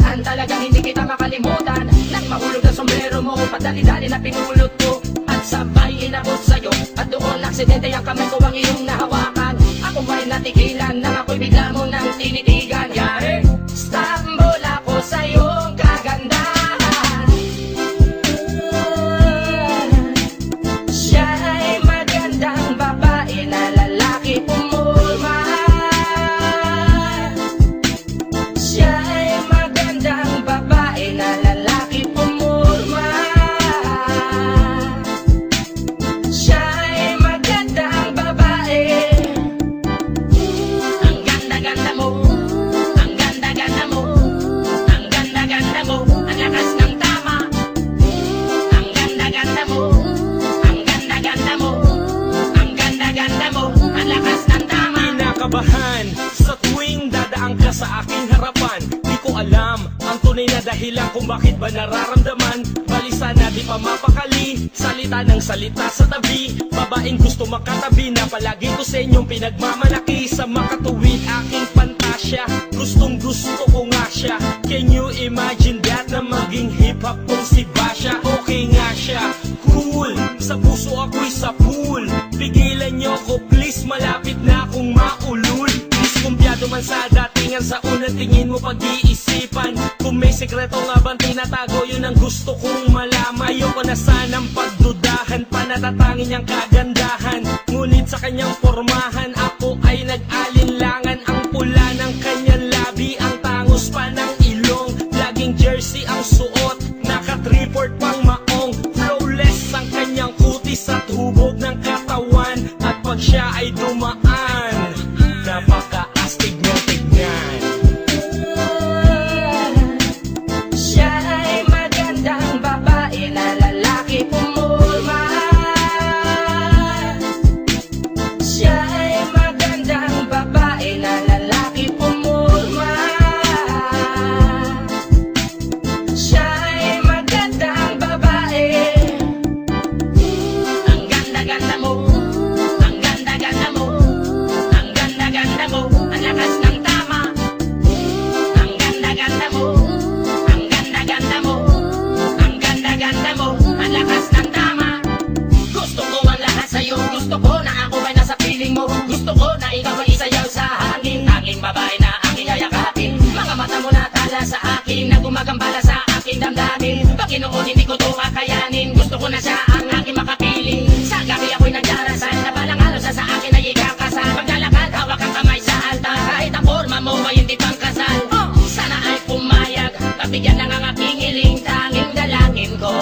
nakaraan, talagang hindi kita makalimutan. Nang mahulog na sombrero mo, padali-dali na pinulot ko, at sabay inabot sa'yo, at doon aksidente ang kamay ko ang iyong nahawakan. Ako ba'y natigilan nang ako'y bigla mo nang tinitigan? Yari, stambol ako sa iyong kagandahan. Siya'y magandang babae na lalaki pumulma. Siya'y magandang babae na lalaki pumulma. Siya'y magandang babae. Ang ganda-ganda mo, ang ganda-ganda mo, ang ganda-ganda mo, ang lakas ng tama. Ang ganda-ganda mo, ang ganda-ganda mo, ang ganda-ganda mo, ang lakas ng tama. Kinakabahan sa tuwing dadaan ka sa aking harapan. Di ko alam ang tunay na dahilan kung bakit ba nararamdaman. Balisa na di pa mapakali, salita ng salita sa tabi. Babaeng gusto makatabi na palagi ko sa inyong pinagmamalaki. Sa makatuwid aking pantasya, gustong gusto ko nga siya. Can you imagine that na maging hip-hop kong si Basha? Okay nga siya, cool, sa puso ako'y sa pool. Pigilan niyo ko please, malapit na akong maulul. Diskumpiyado man sa datingan, sa unang tingin mo pag-iisipan. Kung may sekreto nga bang tinatago, yun ang gusto kong malaman. Ayoko na sanang pagdudahan, panatatangin niyang kagandahan. Ngunit sa kanyang pormahan, ako ay nag-alinlangan. Ang pula ng kanyang labi, ang tangos pa ng ilong. Laging jersey ang suot, naka-3-4 pang maong. Flawless ang kanyang kutis at hubog ng katawan. At pag siya ay dumaan, napaka-astig niyang tignan. Siya'y magandang babae na lalaki pumulma. Siya'y magandang babae na lalaki pumulma. Siya'y magandang babae. Ang ganda-ganda mo, ang ganda-ganda mo, ang ganda-ganda mo, ang lakas ng tama. Ang ganda-ganda mo, ang ganda-ganda mo, ang ganda-ganda mo, ang lakas ng tama. Gusto ko ang lahat sa'yo, gusto ko na ako ay nasa piling mo. Gusto ko na ikaw ay isayaw sa hangin, tanging babae na aking yayakapin. Mga mata mo na tala sa akin, na gumagambala sa aking damdamin. Panginoon, hindi ko to kakayanin, gusto ko na siya ang aking makapiling. Sa gabi ako'y nagdarasal, na balang araw sa akin ay ikakasal. Paglalakad, hawak ang kamay sa altar, kahit ang forma mo ay hindi pang kasal. Sana ay pumayag, pabigyan lang ang aking hiling, tanging dalangin ko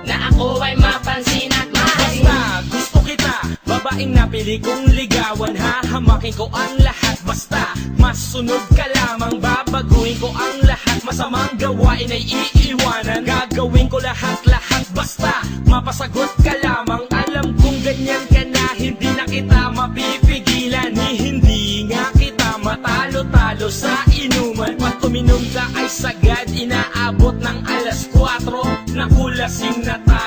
na ako ay mapansin at mahalin. Basta gusto kita, babaeng napili kong ligawan. Hahamakin ko ang lahat, basta masunod ka lamang. Babaguhin ko ang lahat, masamang gawain ay iiwanan. Gagawin ko lahat-lahat, basta mapasagot ka lamang. Alam kong ganyan ka na, hindi na kita mapipigilan. Hindi nga kita matalo-talo sa inuman. Pag tuminom ka ay sagad, inaabot ng alas 4, nakulasing na tayo.